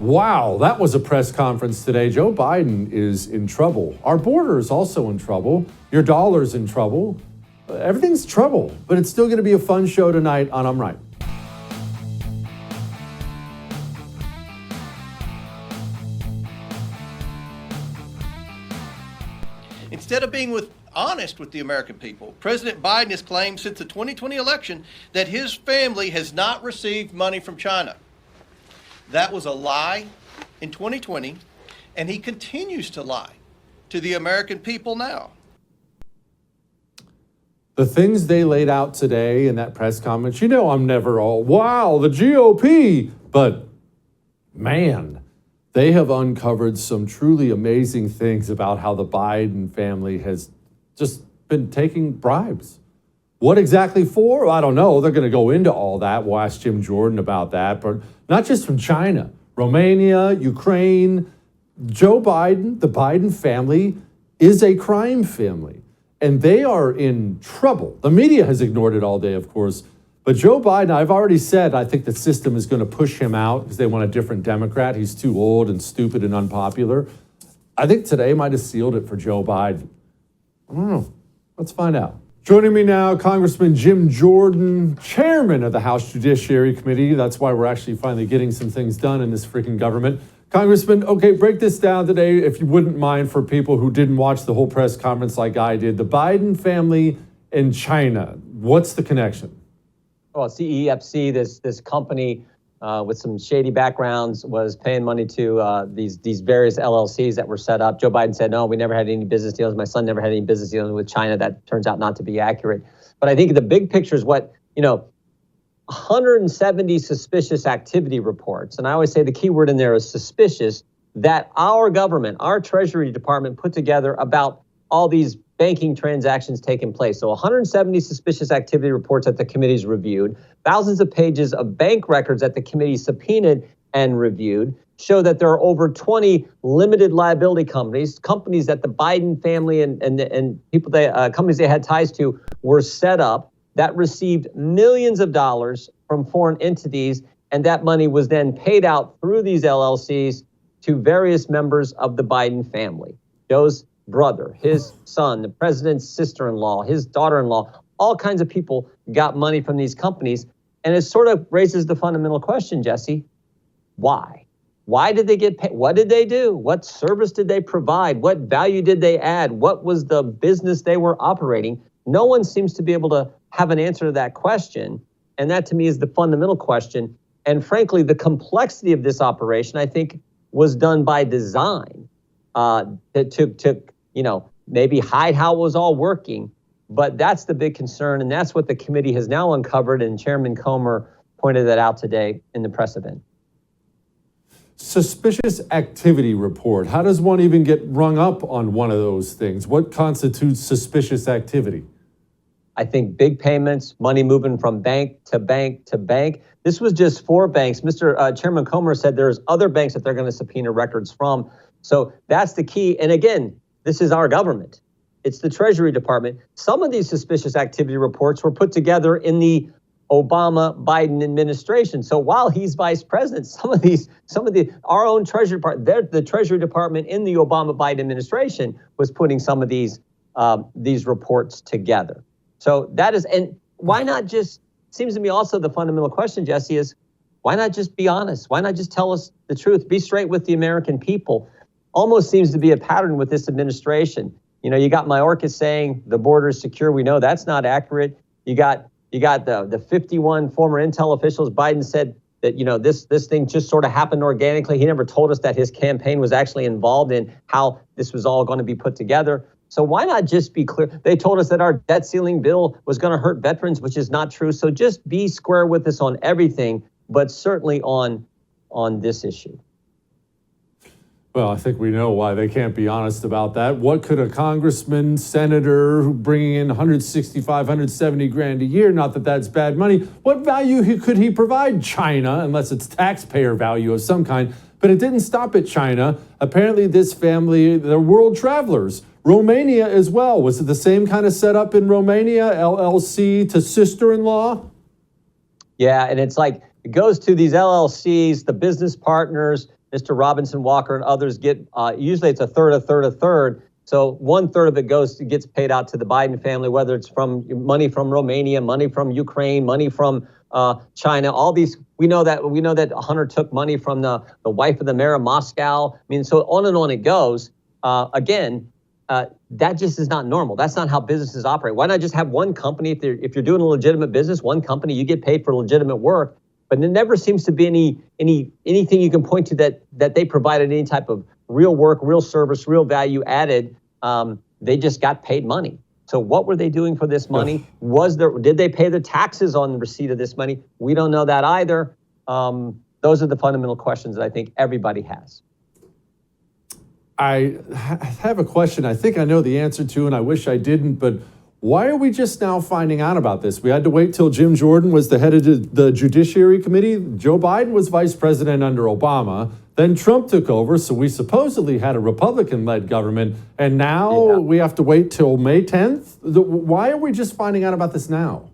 Wow, that was a press conference today. Joe Biden is in trouble. Our border is also in trouble. Your dollar's in trouble. Everything's trouble, but it's still going to be a fun show tonight on I'm Right. Instead of being honest with the American people, President Biden has claimed since the 2020 election that his family has not received money from China. That was a lie in 2020, and he continues to lie to the American people now. The things they laid out today in that press conference, I'm never all, wow, the GOP, but man, they have uncovered some truly amazing things about how the Biden family has just been taking bribes. What exactly for? I don't know. They're going to go into all that. We'll ask Jim Jordan about that, but not just from China, Romania, Ukraine. Joe Biden, the Biden family is a crime family, and they are in trouble. The media has ignored it all day, of course, but Joe Biden, I've already said, I think the system is going to push him out because they want a different Democrat. He's too old and stupid and unpopular. I think today might have sealed it for Joe Biden. I don't know. Let's find out. Joining me now, Congressman Jim Jordan, chairman of the House Judiciary Committee. That's why we're actually finally getting some things done in this freaking government. Congressman, okay, break this down today, if you wouldn't mind, for people who didn't watch the whole press conference like I did. The Biden family and China, what's the connection? Well, CEFC, this company with some shady backgrounds, was paying money to these various LLCs that were set up. Joe Biden said, no, we never had any business deals. My son never had any business deals with China. That turns out not to be accurate. But I think the big picture is what, 170 suspicious activity reports. And I always say the key word in there is suspicious, that our government, our Treasury Department put together about all these banking transactions taking place. So 170 suspicious activity reports that the committee's reviewed, thousands of pages of bank records that the committee subpoenaed and reviewed, show that there are over 20 limited liability companies that the Biden family and people companies they had ties to were set up that received millions of dollars from foreign entities, and that money was then paid out through these LLCs to various members of the Biden family. Joe's brother, his son, the president's sister-in-law, his daughter-in-law, all kinds of people got money from these companies. And it sort of raises the fundamental question, Jesse, why? Why did they get paid? What did they do? What service did they provide? What value did they add? What was the business they were operating? No one seems to be able to have an answer to that question. And that, to me, is the fundamental question. And frankly, the complexity of this operation, I think, was done by design to maybe hide how it was all working. But that's the big concern. And that's what the committee has now uncovered. And Chairman Comer pointed that out today in the press event. Suspicious activity report. How does one even get rung up on one of those things? What constitutes suspicious activity? I think big payments, money moving from bank to bank to bank. This was just 4 banks. Chairman Comer said there's other banks that they're going to subpoena records from. So that's the key. And again, this is our government. It's the Treasury Department. Some of these suspicious activity reports were put together in the Obama-Biden administration. So while he's vice president, our own Treasury Department, the Treasury Department in the Obama-Biden administration was putting some of these reports together. So that is, and why not just, seems to me also the fundamental question, Jesse, is why not just be honest? Why not just tell us the truth? Be straight with the American people. Almost seems to be a pattern with this administration. You got Mayorkas saying the border is secure. We know that's not accurate. You got the 51 former intel officials. Biden said that, this thing just sort of happened organically. He never told us that his campaign was actually involved in how this was all going to be put together. So why not just be clear? They told us that our debt ceiling bill was going to hurt veterans, which is not true. So just be square with us on everything, but certainly on this issue. Well, I think we know why they can't be honest about that. What could a congressman, senator bringing in 165, 170 grand a year, not that that's bad money, what value could he provide China, unless it's taxpayer value of some kind? But it didn't stop at China. Apparently this family, they're world travelers. Romania as well. Was it the same kind of setup in Romania, LLC to sister-in-law? Yeah, and it's like, it goes to these LLCs, the business partners, Mr. Robinson Walker and others get, usually it's a third, a third, a third. So 1/3 of it gets paid out to the Biden family, whether it's from money from Romania, money from Ukraine, money from China. All these, we know that Hunter took money from the wife of the mayor of Moscow. I mean, so on and on it goes. That just is not normal. That's not how businesses operate. Why not just have one company? If you're doing a legitimate business, one company, you get paid for legitimate work. But there never seems to be anything you can point to that they provided any type of real work, real service, real value added. They just got paid money. So what were they doing for this money? Did they pay the taxes on the receipt of this money? We don't know that either. Those are the fundamental questions that I think everybody has. I have a question I think I know the answer to, and I wish I didn't, but why are we just now finding out about this? We had to wait till Jim Jordan was the head of the Judiciary Committee. Joe Biden was vice president under Obama. Then Trump took over, so we supposedly had a Republican-led government, and now we have to wait till May 10th? Why are we just finding out about this now?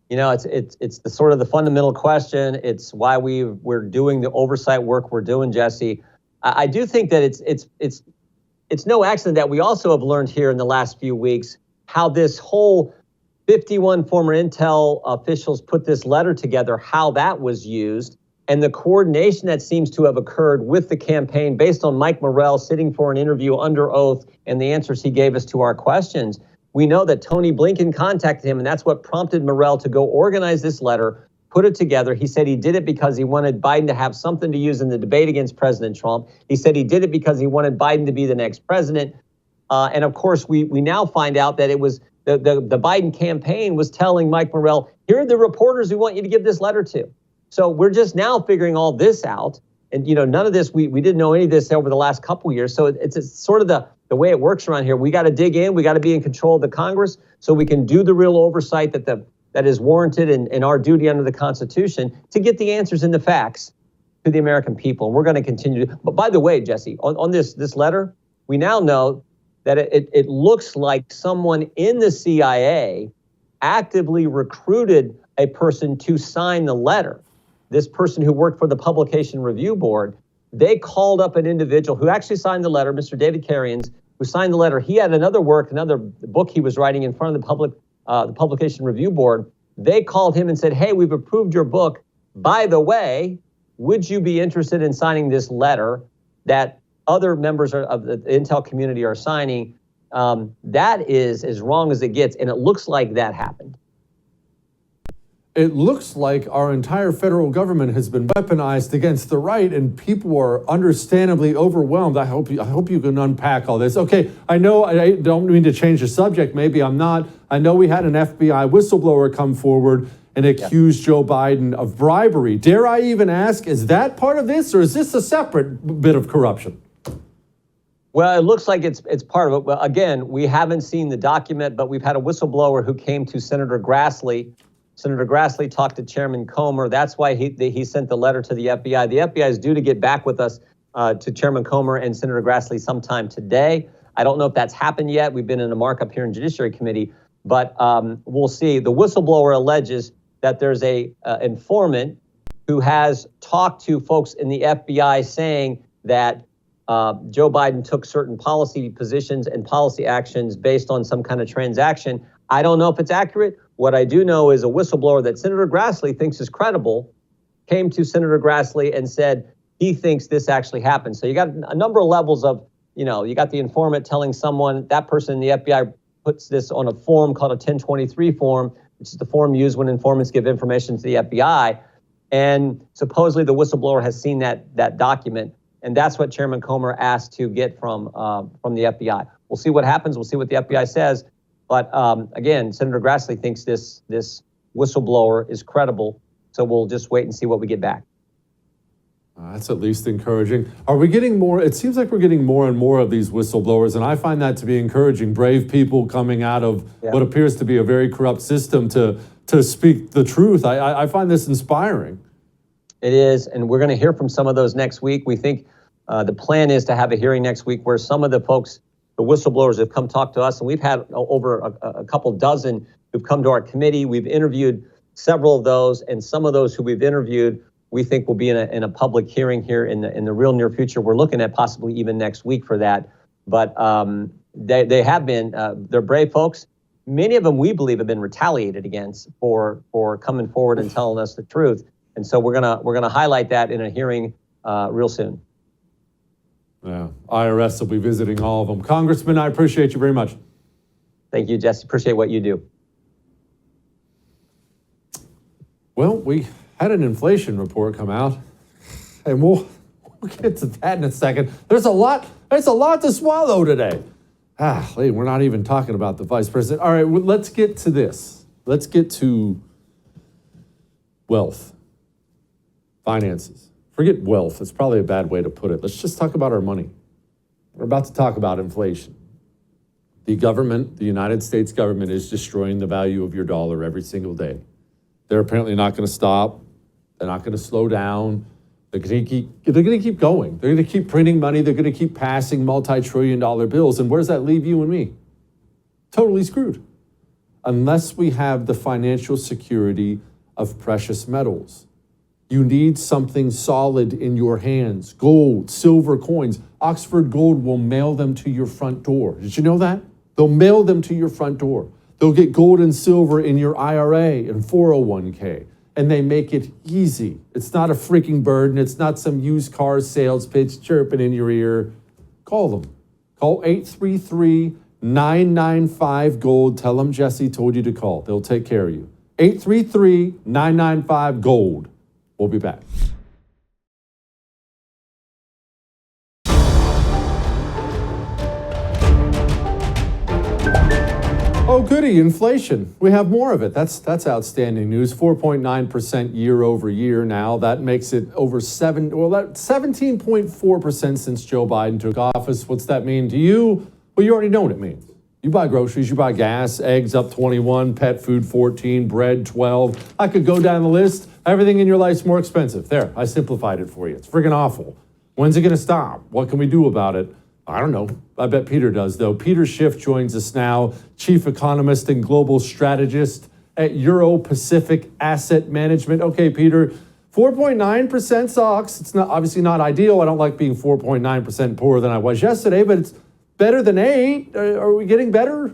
You know, it's the sort of the fundamental question. It's why we're doing the oversight work we're doing, Jesse. I do think that it's no accident that we also have learned here in the last few weeks how this whole 51 former intel officials put this letter together, how that was used, and the coordination that seems to have occurred with the campaign based on Mike Morrell sitting for an interview under oath and the answers he gave us to our questions. We know that Tony Blinken contacted him, and that's what prompted Morrell to go organize this letter, put it together. He said he did it because he wanted Biden to have something to use in the debate against President Trump. He said he did it because he wanted Biden to be the next president. And of course, we now find out that it was the Biden campaign was telling Mike Morrell, here are the reporters we want you to give this letter to. So we're just now figuring all this out. And, you know, none of this, we didn't know any of this over the last couple of years. So it's sort of the way it works around here. We got to dig in. We got to be in control of the Congress so we can do the real oversight that is warranted in our duty under the Constitution to get the answers and the facts to the American people. And we're going to continue to. But by the way, Jesse, on this letter, we now know that it looks like someone in the CIA actively recruited a person to sign the letter. This person who worked for the Publication Review Board, they called up an individual who actually signed the letter, Mr. David Karians, who signed the letter. He had another book he was writing in front of the Publication Review Board. They called him and said, hey, we've approved your book. By the way, would you be interested in signing this letter that other members of the intel community are signing? That is as wrong as it gets, and it looks like that happened. It looks like our entire federal government has been weaponized against the right, and people are understandably overwhelmed. I hope you can unpack all this. Okay, I know I don't mean to change the subject. Maybe I'm not. I know we had an FBI whistleblower come forward and accuse Joe Biden of bribery. Dare I even ask, is that part of this, or is this a separate bit of corruption? Well, it looks like it's part of it. Well, again, we haven't seen the document, but we've had a whistleblower who came to Senator Grassley. Senator Grassley talked to Chairman Comer. That's why he sent the letter to the FBI. The FBI is due to get back with us to Chairman Comer and Senator Grassley sometime today. I don't know if that's happened yet. We've been in a markup here in Judiciary Committee, but we'll see. The whistleblower alleges that there's a informant who has talked to folks in the FBI saying that Joe Biden took certain policy positions and policy actions based on some kind of transaction. I don't know if it's accurate. What I do know is a whistleblower that Senator Grassley thinks is credible came to Senator Grassley and said he thinks this actually happened. So you got a number of levels of, you got the informant telling someone, that person in the FBI puts this on a form called a 1023 form, which is the form used when informants give information to the FBI. And supposedly the whistleblower has seen that document. And that's what Chairman Comer asked to get from the FBI. We'll see what happens. We'll see what the FBI says. But again, Senator Grassley thinks this whistleblower is credible. So we'll just wait and see what we get back. That's at least encouraging. Are we getting more? It seems like we're getting more and more of these whistleblowers, and I find that to be encouraging. Brave people coming out of what appears to be a very corrupt system to speak the truth. I find this inspiring. It is, and we're going to hear from some of those next week. We think the plan is to have a hearing next week where some of the folks, the whistleblowers, have come talk to us, and we've had over a couple dozen who've come to our committee. We've interviewed several of those, and some of those who we've interviewed we think will be in a public hearing here in the real near future. We're looking at possibly even next week for that. But they have been, they're brave folks. Many of them, we believe, have been retaliated against for coming forward and telling us the truth. And so we're gonna highlight that in a hearing real soon. Yeah, IRS will be visiting all of them. Congressman, I appreciate you very much. Thank you, Jesse. Appreciate what you do. Well, we had an inflation report come out, and we'll get to that in a second. There's a lot to swallow today. We're not even talking about the vice president. All right, well, let's get to this. Let's get to wealth, finances. Forget wealth. It's probably a bad way to put it. Let's just talk about our money. We're about to talk about inflation. The government, the United States government, is destroying the value of your dollar every single day. They're apparently not going to stop. They're not going to slow down. They're going to keep going. They're going to keep printing money. They're going to keep passing multi-trillion-dollar bills. And where does that leave you and me? Totally screwed. Unless we have the financial security of precious metals. You need something solid in your hands. Gold, silver coins. Oxford Gold will mail them to your front door. Did you know that? They'll mail them to your front door. They'll get gold and silver in your IRA and 401k. And they make it easy. It's not a freaking burden. It's not some used car sales pitch chirping in your ear. Call them. Call 833-995-GOLD. Tell them Jesse told you to call. They'll take care of you. 833-995-GOLD. We'll be back. Oh, goody, inflation. We have more of it. That's outstanding news. 4.9% year over year now. That makes it over 17.4% since Joe Biden took office. What's that mean to you? Well, you already know what it means. You buy groceries, you buy gas, eggs up 21, pet food 14, bread 12. I could go down the list. Everything in your life's more expensive. There, I simplified it for you. It's friggin' awful. When's it gonna stop? What can we do about it? I don't know. I bet Peter does, though. Peter Schiff joins us now, chief economist and global strategist at Euro Pacific Asset Management. Okay, Peter, 4.9% sucks. It's not obviously not ideal. I don't like being 4.9% poorer than I was yesterday, but it's better than 8. Are we getting better?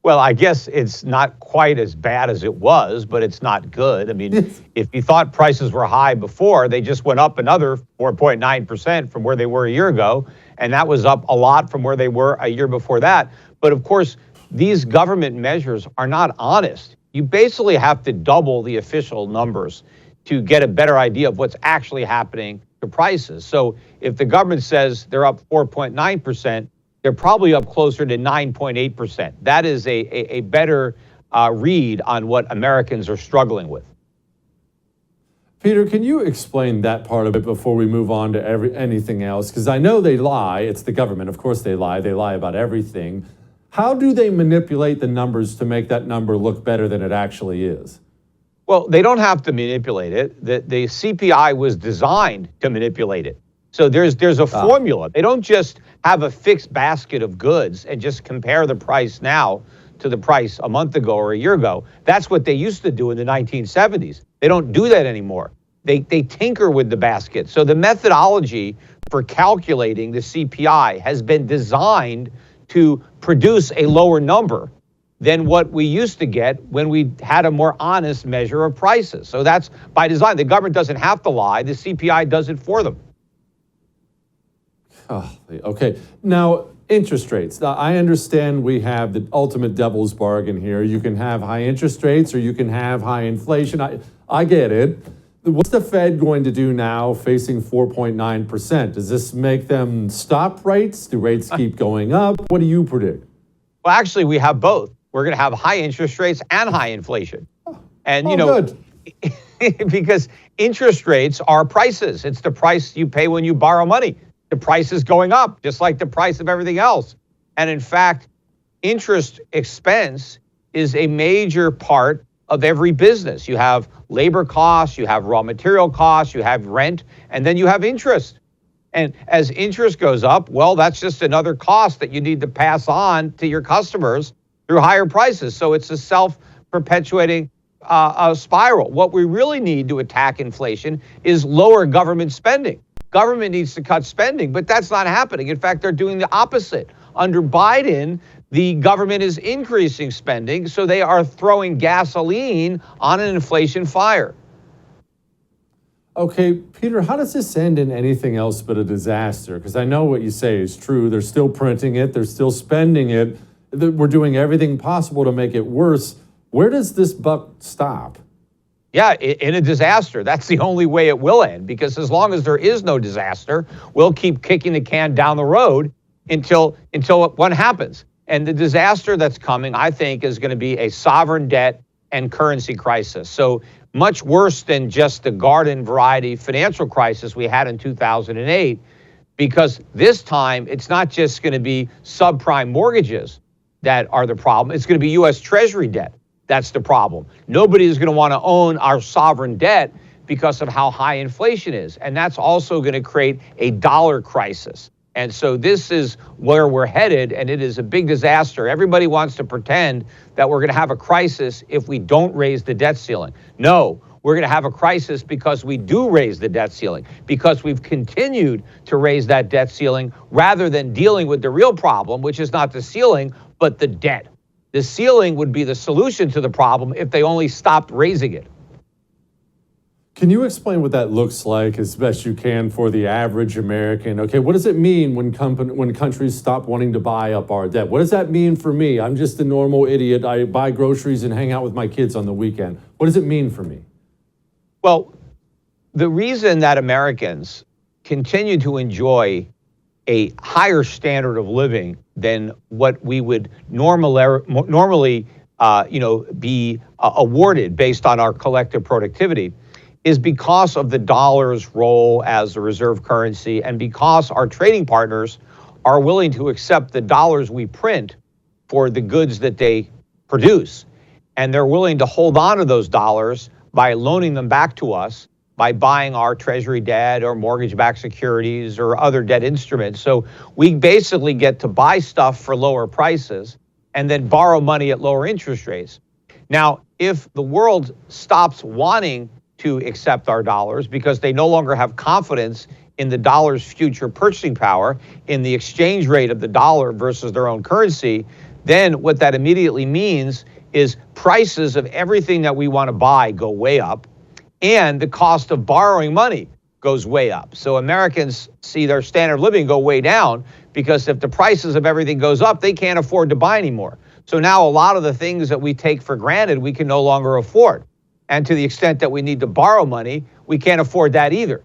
Well, I guess it's not quite as bad as it was, but it's not good. I mean, if you thought prices were high before, they just went up another 4.9% from where they were a year ago. And that was up a lot from where they were a year before that. But of course, these government measures are not honest. You basically have to double the official numbers to get a better idea of what's actually happening to prices. So if the government says they're up 4.9%, they're probably up closer to 9.8%. That is a better read on what Americans are struggling with. Peter, can you explain that part of it before we move on to anything else? Because I know they lie. It's the government. Of course they lie. They lie about everything. How do they manipulate the numbers to make that number look better than it actually is? Well, they don't have to manipulate it. The CPI was designed to manipulate it. So there's a formula. They don't just have a fixed basket of goods and just compare the price now to the price a month ago or a year ago. That's what they used to do in the 1970s. They don't do that anymore. They tinker with the basket. So the methodology for calculating the CPI has been designed to produce a lower number than what we used to get when we had a more honest measure of prices. So that's by design. The government doesn't have to lie. The CPI does it for them. Oh, okay. Now, interest rates. Now, I understand we have the ultimate devil's bargain here. You can have high interest rates or you can have high inflation. I get it. What's the Fed going to do now facing 4.9%? Does this make them stop rates? Do rates keep going up? What do you predict? Well, actually, we have both. We're going to have high interest rates and high inflation. And, good. Because interest rates are prices. It's the price you pay when you borrow money. The price is going up, just like the price of everything else. And in fact, interest expense is a major part of every business. You have labor costs, you have raw material costs, you have rent, and then you have interest. And as interest goes up, well, that's just another cost that you need to pass on to your customers through higher prices. So it's a self-perpetuating spiral. What we really need to attack inflation is lower government spending. Government needs to cut spending, but that's not happening. In fact, they're doing the opposite. Under Biden, the government is increasing spending, so they are throwing gasoline on an inflation fire. Okay, Peter, how does this end in anything else but a disaster? Because I know what you say is true. They're still printing it. They're still spending it. We're doing everything possible to make it worse. Where does this buck stop? Yeah, in a disaster. That's the only way it will end, because as long as there is no disaster, we'll keep kicking the can down the road until one happens. And the disaster that's coming, I think, is going to be a sovereign debt and currency crisis. So much worse than just the garden variety financial crisis we had in 2008, because this time it's not just going to be subprime mortgages that are the problem. It's going to be U.S. Treasury debt. That's the problem. Nobody is going to want to own our sovereign debt because of how high inflation is. And that's also going to create a dollar crisis. And so this is where we're headed, and it is a big disaster. Everybody wants to pretend that we're going to have a crisis if we don't raise the debt ceiling. No, we're going to have a crisis because we do raise the debt ceiling, because we've continued to raise that debt ceiling rather than dealing with the real problem, which is not the ceiling, but the debt. The ceiling would be the solution to the problem if they only stopped raising it. Can you explain what that looks like as best you can for the average American? Okay, what does it mean when countries stop wanting to buy up our debt? What does that mean for me? I'm just a normal idiot. I buy groceries and hang out with my kids on the weekend. What does it mean for me? Well, the reason that Americans continue to enjoy a higher standard of living than what we would normally be awarded based on our collective productivity is because of the dollar's role as the reserve currency, and because our trading partners are willing to accept the dollars we print for the goods that they produce. And they're willing to hold on to those dollars by loaning them back to us, by buying our treasury debt or mortgage-backed securities or other debt instruments. So we basically get to buy stuff for lower prices and then borrow money at lower interest rates. Now, if the world stops wanting to accept our dollars because they no longer have confidence in the dollar's future purchasing power, in the exchange rate of the dollar versus their own currency, then what that immediately means is prices of everything that we want to buy go way up, and the cost of borrowing money goes way up. So Americans see their standard of living go way down, because if the prices of everything goes up, they can't afford to buy anymore. So now a lot of the things that we take for granted, we can no longer afford. And to the extent that we need to borrow money, we can't afford that either.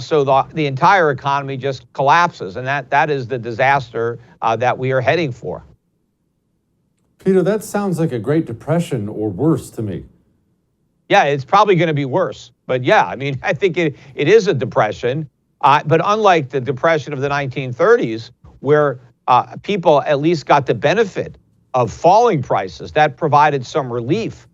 So the entire economy just collapses, and that is the disaster that we are heading for. Peter, that sounds like a Great Depression or worse to me. Yeah, it's probably going to be worse. But yeah, I mean, I think it is a depression. But unlike the depression of the 1930s, where people at least got the benefit of falling prices, that provided some relief.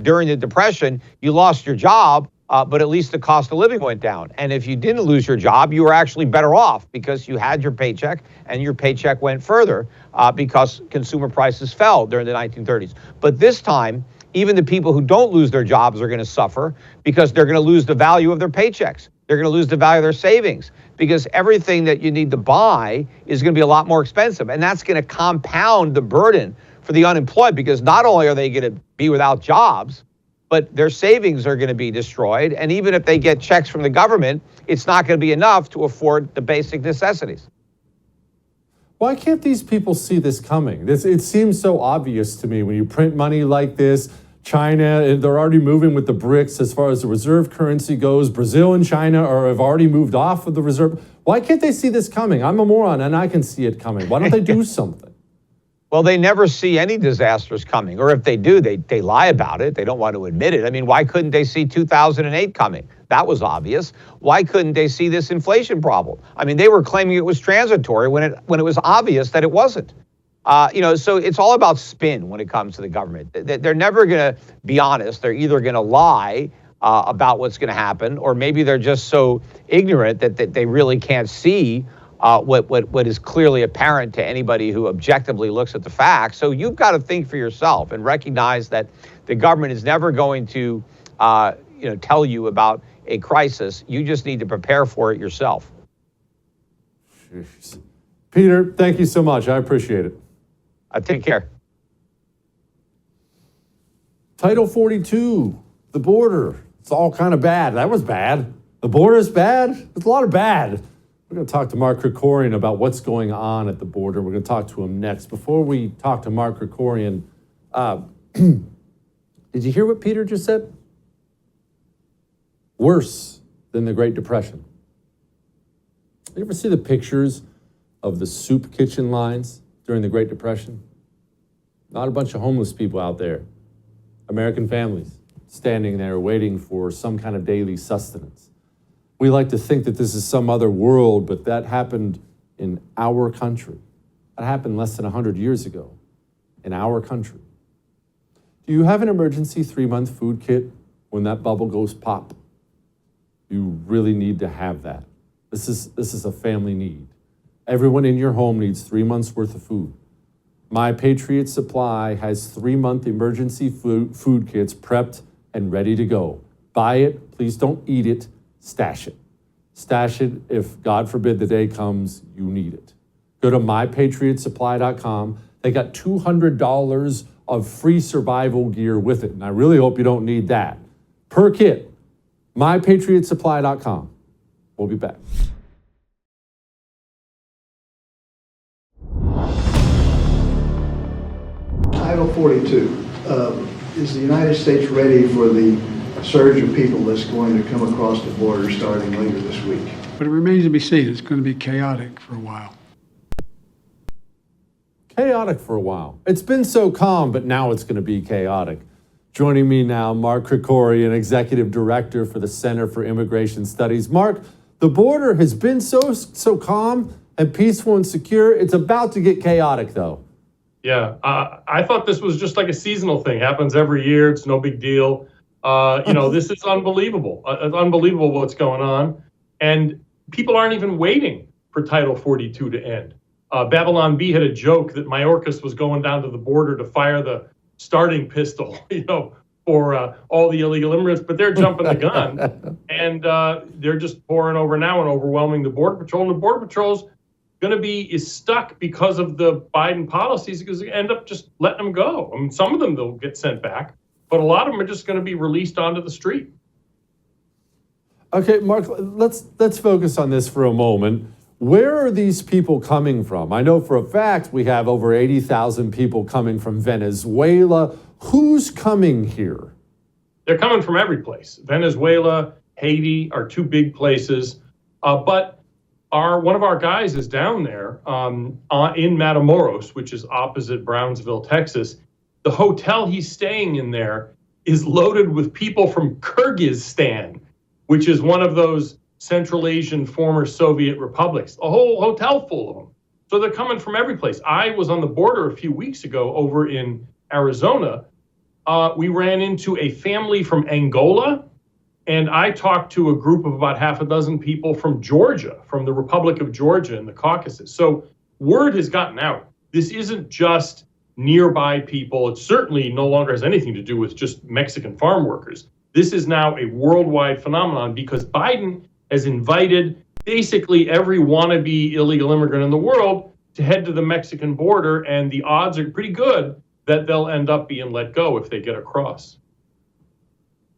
During the Depression, you lost your job, but at least the cost of living went down. And if you didn't lose your job, you were actually better off because you had your paycheck, and your paycheck went further because consumer prices fell during the 1930s. But this time, even the people who don't lose their jobs are going to suffer, because they're going to lose the value of their paychecks. They're going to lose the value of their savings, because everything that you need to buy is going to be a lot more expensive. And that's going to compound the burden for the unemployed, because not only are they going to be without jobs, but their savings are going to be destroyed. And even if they get checks from the government, it's not going to be enough to afford the basic necessities. Why can't these people see this coming? It seems so obvious to me when you print money like this. China, they're already moving with the BRICS as far as the reserve currency goes. Brazil and China have already moved off of the reserve. Why can't they see this coming? I'm a moron and I can see it coming. Why don't they do something? Well, they never see any disasters coming, or if they do, they lie about it. They don't want to admit it. I mean, why couldn't they see 2008 coming? That was obvious. Why couldn't they see this inflation problem? I mean, they were claiming it was transitory when it was obvious that it wasn't. So it's all about spin when it comes to the government. They're never going to be honest. They're either going to lie about what's going to happen, or maybe they're just so ignorant that they really can't see what is clearly apparent to anybody who objectively looks at the facts. So you've got to think for yourself and recognize that The government is never going to, tell you about a crisis. You just need to prepare for it yourself. Jeez. Peter, thank you so much. I appreciate it. Take care. Title 42, the border. It's all kind of bad. That was bad. The border is bad. There's a lot of bad. We're going to talk to Mark Krikorian about what's going on at the border. We're going to talk to him next. Before we talk to Mark Krikorian, did you hear what Peter just said? Worse than the Great Depression. You ever see the pictures of the soup kitchen lines during the Great Depression? Not a bunch of homeless people out there. American families standing there waiting for some kind of daily sustenance. We like to think that this is some other world, but that happened in our country. That happened less than 100 years ago in our country. Do you have an emergency 3-month food kit when that bubble goes pop? You really need to have that. This is a family need. Everyone in your home needs 3 months worth of food. My Patriot Supply has 3-month emergency food kits prepped and ready to go. Buy it, please don't eat it, stash it. Stash it if, God forbid, the day comes, you need it. Go to mypatriotsupply.com. They got $200 of free survival gear with it, and I really hope you don't need that. Per kit, mypatriotsupply.com. We'll be back. Title 42, is the United States ready for the surge of people that's going to come across the border starting later this week? But it remains to be seen. It's going to be chaotic for a while. Chaotic for a while. It's been so calm, but now it's going to be chaotic. Joining me now, Mark Krikorian, Executive Director for the Center for Immigration Studies. Mark, the border has been so calm and peaceful and secure. It's about to get chaotic, though. Yeah, I thought this was just like a seasonal thing. Happens every year. It's no big deal. This is unbelievable. It's unbelievable what's going on. And people aren't even waiting for Title 42 to end. Babylon Bee had a joke that Mayorkas was going down to the border to fire the starting pistol, for all the illegal immigrants, but they're jumping the gun. And they're just pouring over now and overwhelming the Border Patrol. And the Border Patrol's is stuck because of the Biden policies, because they end up just letting them go. I mean, some of them they'll get sent back, but a lot of them are just going to be released onto the street. Okay, Mark, let's focus on this for a moment. Where are these people coming from? I know for a fact we have over 80,000 people coming from Venezuela. Who's coming here? They're coming from every place. Venezuela, Haiti are two big places, but one of our guys is down there in Matamoros, which is opposite Brownsville, Texas. The hotel he's staying in there is loaded with people from Kyrgyzstan, which is one of those Central Asian former Soviet republics. A whole hotel full of them. So they're coming from every place. I was on the border a few weeks ago over in Arizona. We ran into a family from Angola. And I talked to a group of about half a dozen people from Georgia, from the Republic of Georgia in the Caucasus. So word has gotten out. This isn't just nearby people. It certainly no longer has anything to do with just Mexican farm workers. This is now a worldwide phenomenon because Biden has invited basically every wannabe illegal immigrant in the world to head to the Mexican border, and the odds are pretty good that they'll end up being let go if they get across.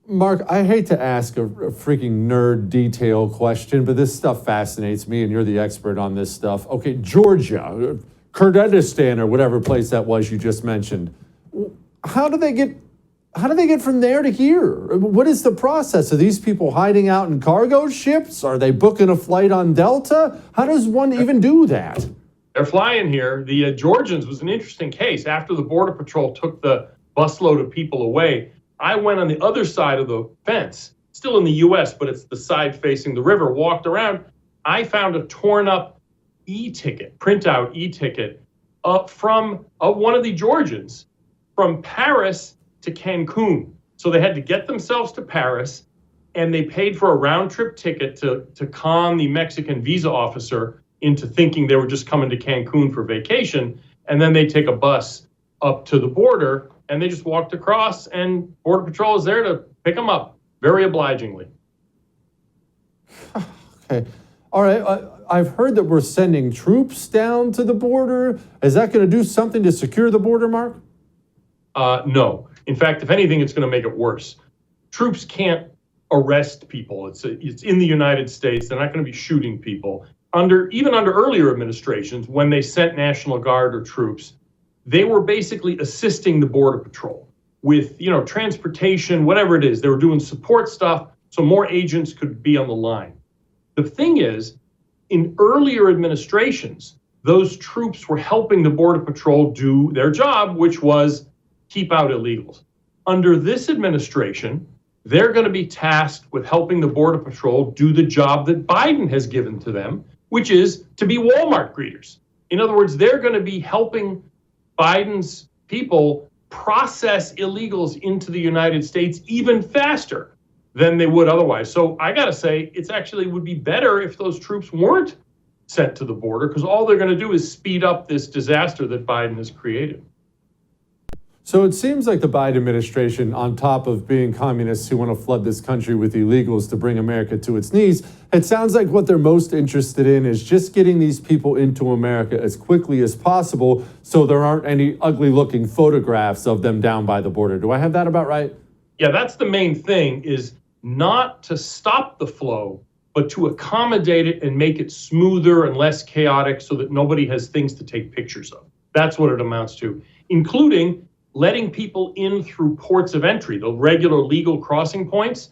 Mark, I hate to ask a freaking nerd detail question, but this stuff fascinates me, and you're the expert on this stuff. Okay, Georgia, Kyrgyzstan, or whatever place that was you just mentioned. How do they get from there to here? What is the process? Are these people hiding out in cargo ships? Are they booking a flight on Delta? How does one even do that? They're flying here. The Georgians was an interesting case. After the Border Patrol took the busload of people away, I went on the other side of the fence, still in the U.S., but it's the side facing the river, walked around. I found a torn up printout e-ticket from one of the Georgians from Paris to Cancun. So they had to get themselves to Paris, and they paid for a round trip ticket to con the Mexican visa officer into thinking they were just coming to Cancun for vacation. And then they take a bus up to the border and they just walked across, and Border Patrol is there to pick them up very obligingly. Okay. All right. I've heard that we're sending troops down to the border. Is that going to do something to secure the border, Mark? No. In fact, if anything, it's going to make it worse. Troops can't arrest people. It's in the United States. They're not going to be shooting people. Even under earlier administrations, when they sent National Guard or troops, they were basically assisting the Border Patrol with, transportation, whatever it is. They were doing support stuff so more agents could be on the line. The thing is, in earlier administrations, those troops were helping the Border Patrol do their job, which was keep out illegals. Under this administration, they're going to be tasked with helping the Border Patrol do the job that Biden has given to them, which is to be Walmart greeters. In other words, they're going to be helping Biden's people process illegals into the United States even faster than they would otherwise. So I got to say, it's actually would be better if those troops weren't sent to the border, because all they're going to do is speed up this disaster that Biden has created. So it seems like the Biden administration, on top of being communists who want to flood this country with illegals to bring America to its knees, it sounds like what they're most interested in is just getting these people into America as quickly as possible so there aren't any ugly-looking photographs of them down by the border. Do I have that about right? Yeah, that's the main thing, is not to stop the flow, but to accommodate it and make it smoother and less chaotic so that nobody has things to take pictures of. That's what it amounts to, including letting people in through ports of entry, the regular legal crossing points.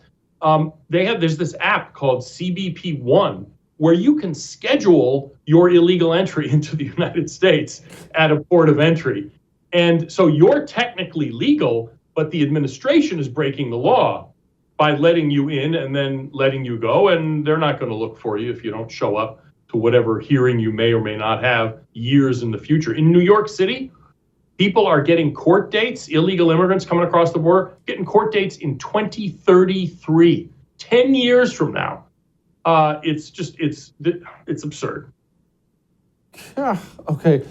There's this app called CBP One where you can schedule your illegal entry into the United States at a port of entry. And so you're technically legal, but the administration is breaking the law by letting you in and then letting you go. And they're not going to look for you if you don't show up to whatever hearing you may or may not have years in the future. In New York City, people are getting court dates, illegal immigrants coming across the border, getting court dates in 2033, 10 years from now. It's absurd. Yeah, okay.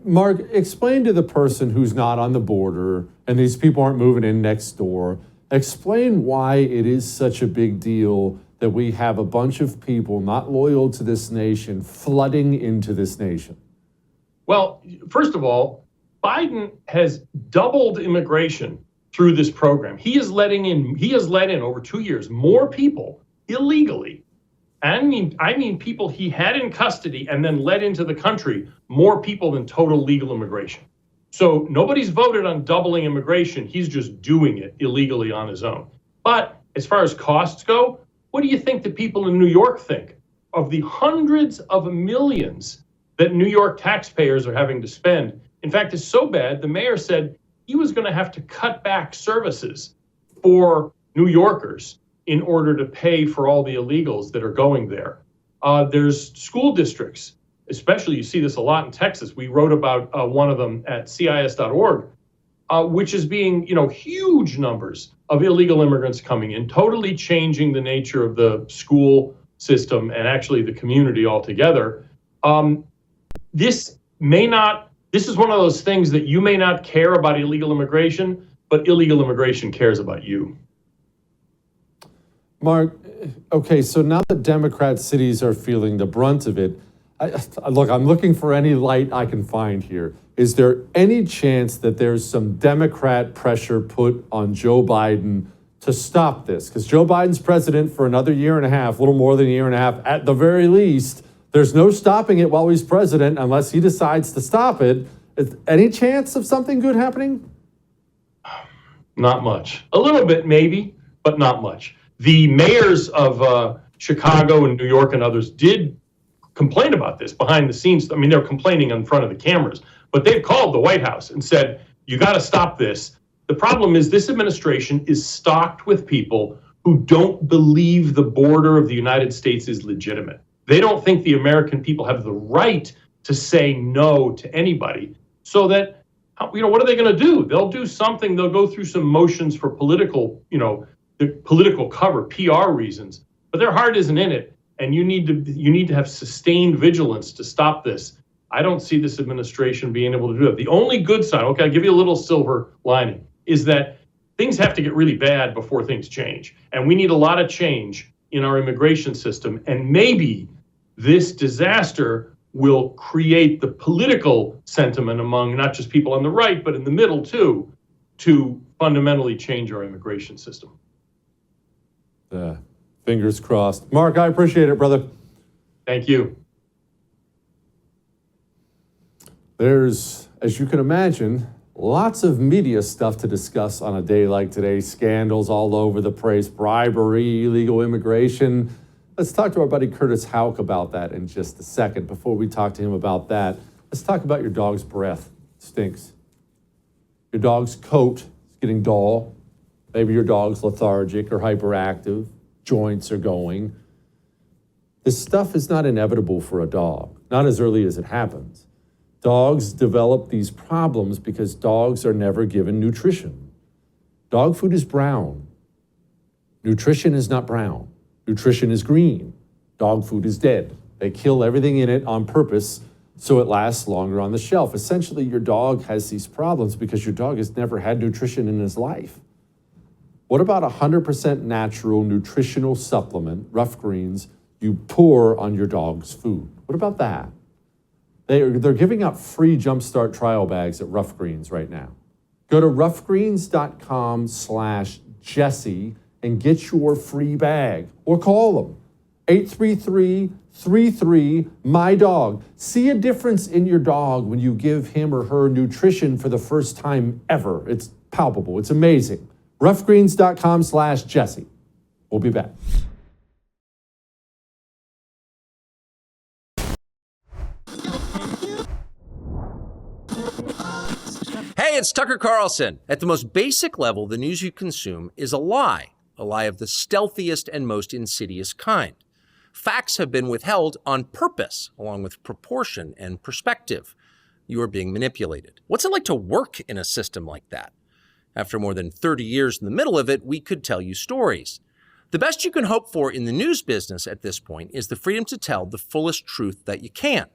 Mark, explain to the person who's not on the border and these people aren't moving in next door, explain why it is such a big deal that we have a bunch of people not loyal to this nation flooding into this nation. Well, first of all, Biden has doubled immigration through this program. He has let in over 2 years more people illegally. I mean people he had in custody and then let into the country, more people than total legal immigration. So nobody's voted on doubling immigration. He's just doing it illegally on his own. But as far as costs go, what do you think the people in New York think of the hundreds of millions that New York taxpayers are having to spend? In fact, it's so bad, the mayor said he was going to have to cut back services for New Yorkers in order to pay for all the illegals that are going there. There's school districts, especially you see this a lot in Texas. We wrote about one of them at CIS.org, which is being, huge numbers of illegal immigrants coming in, totally changing the nature of the school system and actually the community altogether. This is one of those things that you may not care about illegal immigration, but illegal immigration cares about you. Mark, okay, so now that Democrat cities are feeling the brunt of it, I'm looking for any light I can find here. Is there any chance that there's some Democrat pressure put on Joe Biden to stop this? Because Joe Biden's president for another year and a half, a little more than a year and a half at the very least. There's no stopping it while he's president unless he decides to stop it. Is any chance of something good happening? Not much. A little bit maybe, but not much. The mayors of Chicago and New York and others did complain about this behind the scenes. I mean, they're complaining in front of the cameras, but they've called the White House and said, you got to stop this. The problem is this administration is stocked with people who don't believe the border of the United States is legitimate. They don't think the American people have the right to say no to anybody. So that, what are they going to do? They'll do something. They'll go through some motions for political, the political cover, PR reasons. But their heart isn't in it. And you need to have sustained vigilance to stop this. I don't see this administration being able to do it. The only good sign, okay, I'll give you a little silver lining. is that things have to get really bad before things change. And we need a lot of change in our immigration system. And maybe this disaster will create the political sentiment among not just people on the right, but in the middle too, to fundamentally change our immigration system. Fingers crossed. Mark, I appreciate it, brother. Thank you. There's, as you can imagine, lots of media stuff to discuss on a day like today. Scandals all over the place, bribery, illegal immigration. Let's talk to our buddy Curtis Houck about that in just a second. Before we talk to him about that, let's talk about your dog's breath. It stinks. Your dog's coat is getting dull. Maybe your dog's lethargic or hyperactive. Joints are going. This stuff is not inevitable for a dog, not as early as it happens. Dogs develop these problems because dogs are never given nutrition. Dog food is brown. Nutrition is not brown. Nutrition is green. Dog food is dead. They kill everything in it on purpose so it lasts longer on the shelf. Essentially, your dog has these problems because your dog has never had nutrition in his life. What about 100% natural nutritional supplement, Rough Greens, you pour on your dog's food? What about that? They're giving out free Jumpstart trial bags at Rough Greens right now. Go to roughgreens.com/Jesse and get your free bag, or call them 833-33-MY-DOG. See a difference in your dog when you give him or her nutrition for the first time ever. It's palpable. It's amazing. roughgreens.com/Jesse. We'll be back. Hey, it's Tucker Carlson. At the most basic level, the news you consume is a lie of the stealthiest and most insidious kind. Facts have been withheld on purpose, along with proportion and perspective. You are being manipulated. What's it like to work in a system like that? After more than 30 years in the middle of it, we could tell you stories. The best you can hope for in the news business at this point is the freedom to tell the fullest truth that you can.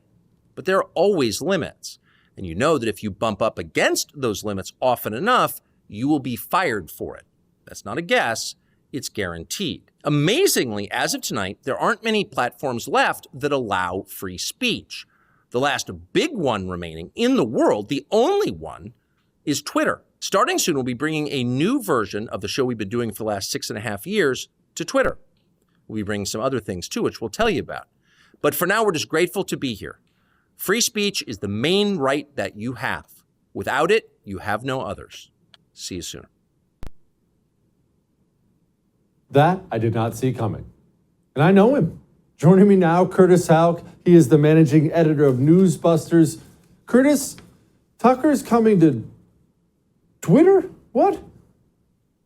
But there are always limits. And you know that if you bump up against those limits often enough, you will be fired for it. That's not a guess, it's guaranteed. Amazingly, as of tonight, there aren't many platforms left that allow free speech. The last big one remaining in the world, the only one, is Twitter. Starting soon, we'll be bringing a new version of the show we've been doing for the last 6.5 years to Twitter. We'll be bringing some other things too, which we'll tell you about. But for now, we're just grateful to be here. Free speech is the main right that you have. Without it, you have no others. See you soon. That I did not see coming. And I know him. Joining me now, Curtis Houck. He is the managing editor of Newsbusters. Curtis, Tucker's coming to Twitter? What?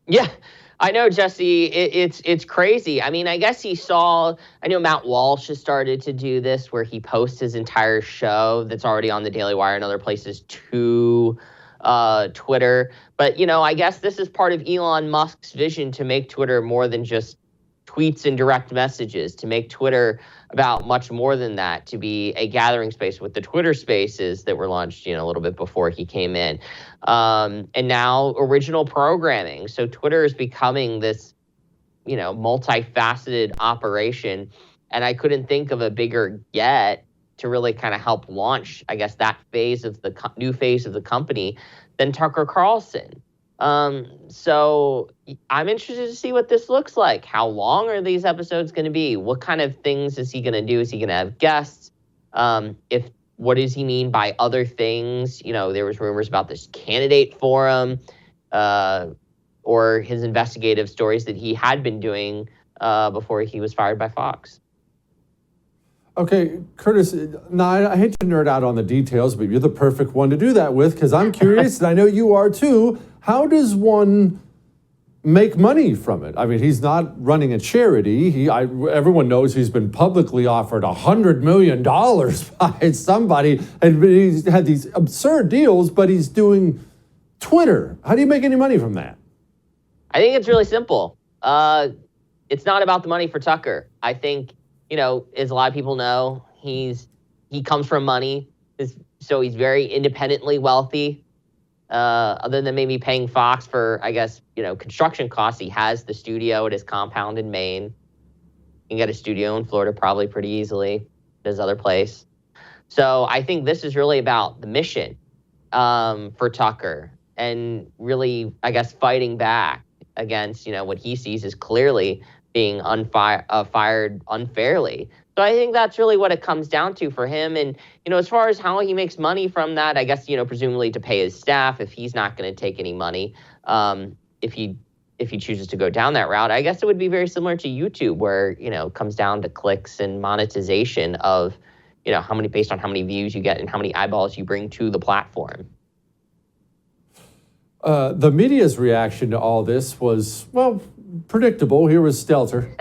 Yeah, I know, Jesse. It's crazy. I mean, I guess I know Matt Walsh has started to do this where he posts his entire show that's already on the Daily Wire and other places to Twitter. But, I guess this is part of Elon Musk's vision to make Twitter more than just tweets and direct messages, to make Twitter about much more than that, to be a gathering space with the Twitter Spaces that were launched, a little bit before he came in. And now original programming. So Twitter is becoming this, multifaceted operation. And I couldn't think of a bigger get to really kind of help launch, I guess, that phase of the new phase of the company than Tucker Carlson. So I'm interested to see what this looks like. How long are these episodes going to be? What kind of things is he going to do? Is he going to have guests? What does he mean by other things? There was rumors about this candidate forum, or his investigative stories that he had been doing before he was fired by Fox. Okay, Curtis, now I hate to nerd out on the details, but you're the perfect one to do that with because I'm curious, and I know you are too. How does one make money from it? I mean, he's not running a charity. Everyone knows he's been publicly offered $100 million by somebody, and he's had these absurd deals, but he's doing Twitter. How do you make any money from that? I think it's really simple. It's not about the money for Tucker. I think, as a lot of people know, he comes from money, so he's very independently wealthy. other than maybe paying Fox for, I guess, construction costs. He has the studio at his compound in Maine. You can get a studio in Florida probably pretty easily, his other place. So I think this is really about the mission for Tucker and really, I guess, fighting back against, what he sees as clearly being fired unfairly. So I think that's really what it comes down to for him. And, as far as how he makes money from that, I guess, presumably to pay his staff if he's not going to take any money, if he chooses to go down that route, I guess it would be very similar to YouTube where, it comes down to clicks and monetization of, based on how many views you get and how many eyeballs you bring to the platform. The media's reaction to all this was, well, predictable. Here was Stelter.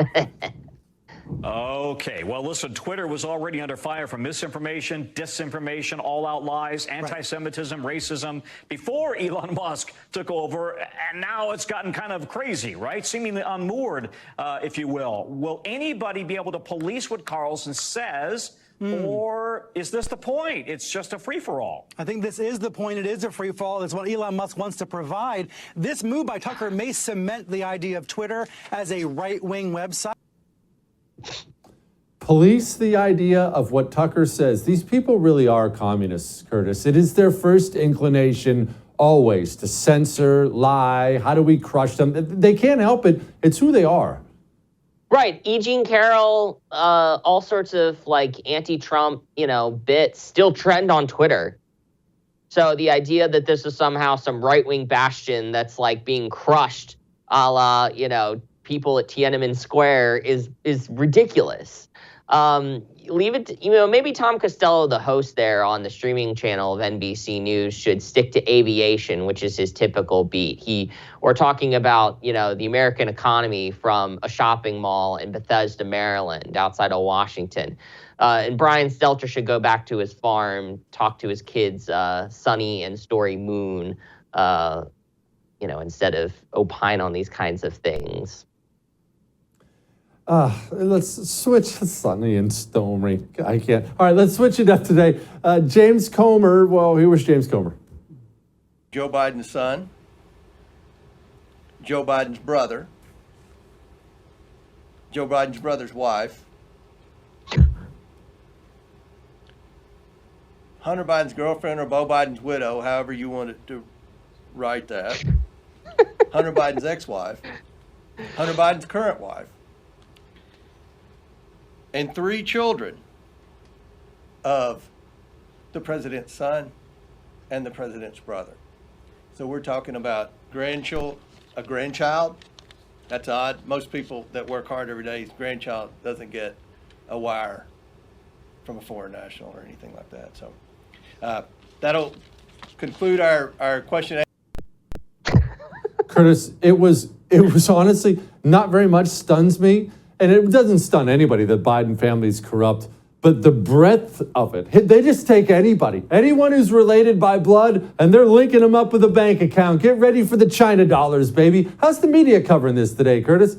Okay, well, listen, Twitter was already under fire from misinformation, disinformation, all-out lies, anti-Semitism, racism before Elon Musk took over, and now it's gotten kind of crazy, right? Seemingly unmoored, if you will. Will anybody be able to police what Carlson says, or is this the point? It's just a free-for-all. I think this is the point. It is a free-for-all. It's what Elon Musk wants to provide. This move by Tucker may cement the idea of Twitter as a right-wing website. Police the idea of what Tucker says. These people really are communists, Curtis. It is their first inclination always to censor, lie. How do we crush them? They can't help it. It's who they are. Right. E. Jean Carroll, all sorts of anti-Trump, bits still trend on Twitter. So the idea that this is somehow some right-wing bastion that's being crushed a la, people at Tiananmen Square is ridiculous. Leave it to, maybe Tom Costello, the host there on the streaming channel of NBC News, should stick to aviation, which is his typical beat. We're talking about, the American economy from a shopping mall in Bethesda, Maryland, outside of Washington. And Brian Stelter should go back to his farm, talk to his kids, Sunny and Story Moon, instead of opine on these kinds of things. Let's switch Sunny and Stormy. I can't. All right, let's switch it up today. James Comer. Well, here was James Comer. Joe Biden's son, Joe Biden's brother, Joe Biden's brother's wife, Hunter Biden's girlfriend or Beau Biden's widow, however you wanted to write that, Hunter Biden's ex-wife, Hunter Biden's current wife, and 3 children of the president's son and the president's brother. So we're talking about a grandchild. That's odd. Most people that work hard every day's grandchild doesn't get a wire from a foreign national or anything like that. So that'll conclude our question. Curtis, it was honestly not very much stuns me. And it doesn't stun anybody that Biden family's corrupt, but the breadth of it. They just take anybody, anyone who's related by blood, and they're linking them up with a bank account. Get ready for the China dollars, baby. How's the media covering this today, Curtis?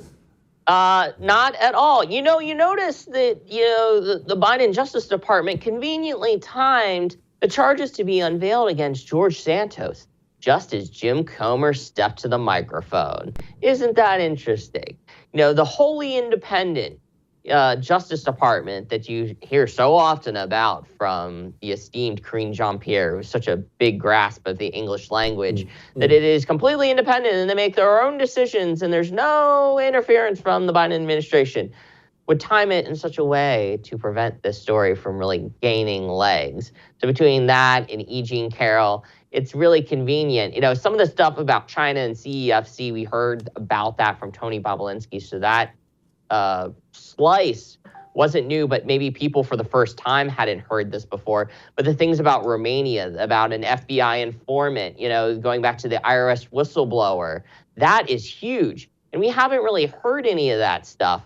Not at all. You notice that, the Biden Justice Department conveniently timed the charges to be unveiled against George Santos, just as Jim Comer stepped to the microphone. Isn't that interesting? The wholly independent Justice Department that you hear so often about from the esteemed Karine Jean-Pierre, who's such a big grasp of the English language, that it is completely independent and they make their own decisions and there's no interference from the Biden administration, would time it in such a way to prevent this story from really gaining legs. So between that and E. Jean Carroll, it's really convenient. Some of the stuff about China and CEFC, we heard about that from Tony Bobulinski. So that slice wasn't new, but maybe people for the first time hadn't heard this before. But the things about Romania, about an FBI informant, going back to the IRS whistleblower, that is huge. And we haven't really heard any of that stuff.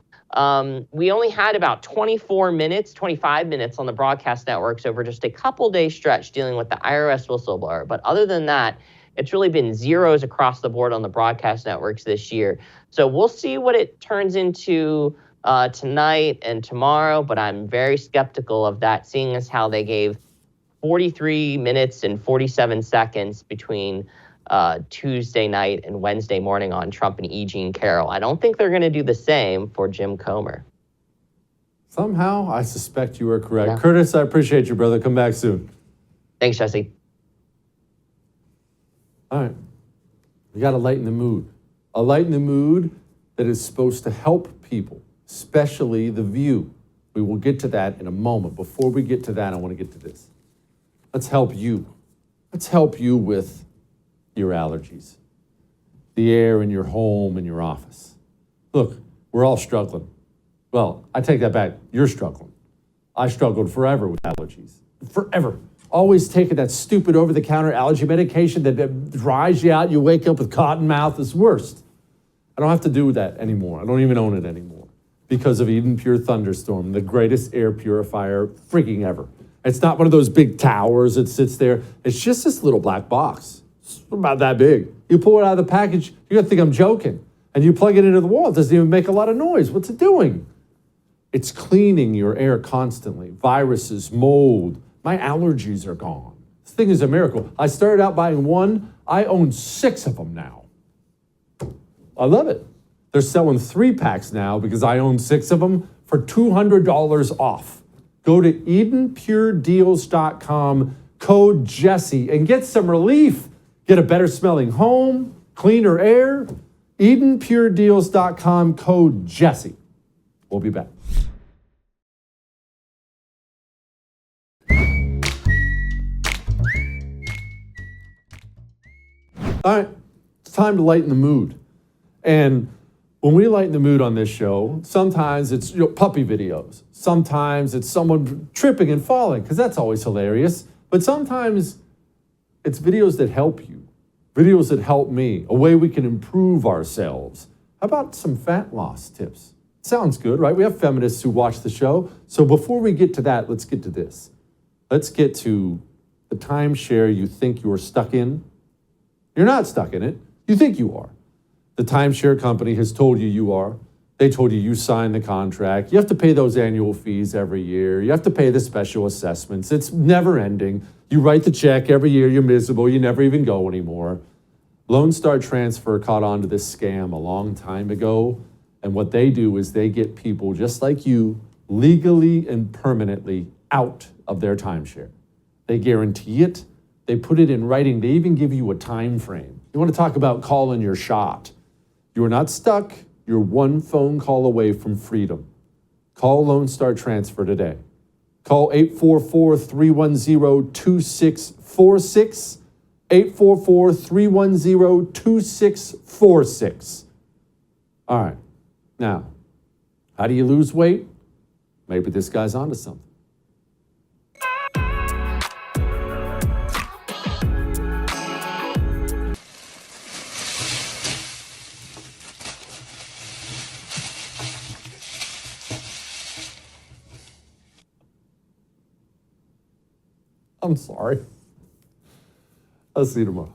We only had about 25 minutes on the broadcast networks over just a couple days stretch dealing with the IRS whistleblower. But other than that, it's really been zeros across the board on the broadcast networks this year. So we'll see what it turns into tonight and tomorrow, but I'm very skeptical of that, seeing as how they gave 43 minutes and 47 seconds between Tuesday night and Wednesday morning on Trump and E. Jean Carroll. I don't think they're going to do the same for Jim Comer. Somehow, I suspect you are correct. Yeah. Curtis, I appreciate you, brother. Come back soon. Thanks, Jesse. All right. We got to lighten the mood. A lighten the mood that is supposed to help people, especially The View. We will get to that in a moment. Before we get to that, I want to get to this. Let's help you. Let's help you with your allergies, the air in your home and your office. Look, we're all struggling. Well, I take that back. You're struggling. I struggled forever with allergies. Forever. Always taking that stupid over-the-counter allergy medication that dries you out. You wake up with cotton mouth. It's worst. I don't have to do that anymore. I don't even own it anymore because of Eden Pure Thunderstorm, the greatest air purifier freaking ever. It's not one of those big towers that sits there. It's just this little black box. It's about that big. You pull it out of the package, you're gonna think I'm joking. And you plug it into the wall, it doesn't even make a lot of noise. What's it doing? It's cleaning your air constantly. Viruses, mold. My allergies are gone. This thing is a miracle. I started out buying one. I own 6 of them now. I love it. They're selling 3-packs now because I own 6 of them for $200 off. Go to EdenPureDeals.com, code Jesse, and get some relief. Get a better smelling home, cleaner air. EdenPureDeals.com, code Jesse. We'll be back. All right, it's time to lighten the mood. And when we lighten the mood on this show, sometimes it's puppy videos. Sometimes it's someone tripping and falling, because that's always hilarious. But sometimes it's videos that help you, videos that help me, a way we can improve ourselves. How about some fat loss tips? Sounds good, right? We have feminists who watch the show. So before we get to that, let's get to this. Let's get to the timeshare you think you're stuck in. You're not stuck in it. You think you are. The timeshare company has told you you are. They told you you signed the contract. You have to pay those annual fees every year. You have to pay the special assessments. It's never ending. You write the check every year. You're miserable. You never even go anymore. Lone Star Transfer caught on to this scam a long time ago. And what they do is they get people just like you legally and permanently out of their timeshare. They guarantee it. They put it in writing. They even give you a time frame. You want to talk about calling your shot. You are not stuck. You're one phone call away from freedom. Call Lone Star Transfer today. Call 844-310-2646. 844-310-2646. All right. Now, how do you lose weight? Maybe this guy's onto something. I'm sorry. I'll see you tomorrow.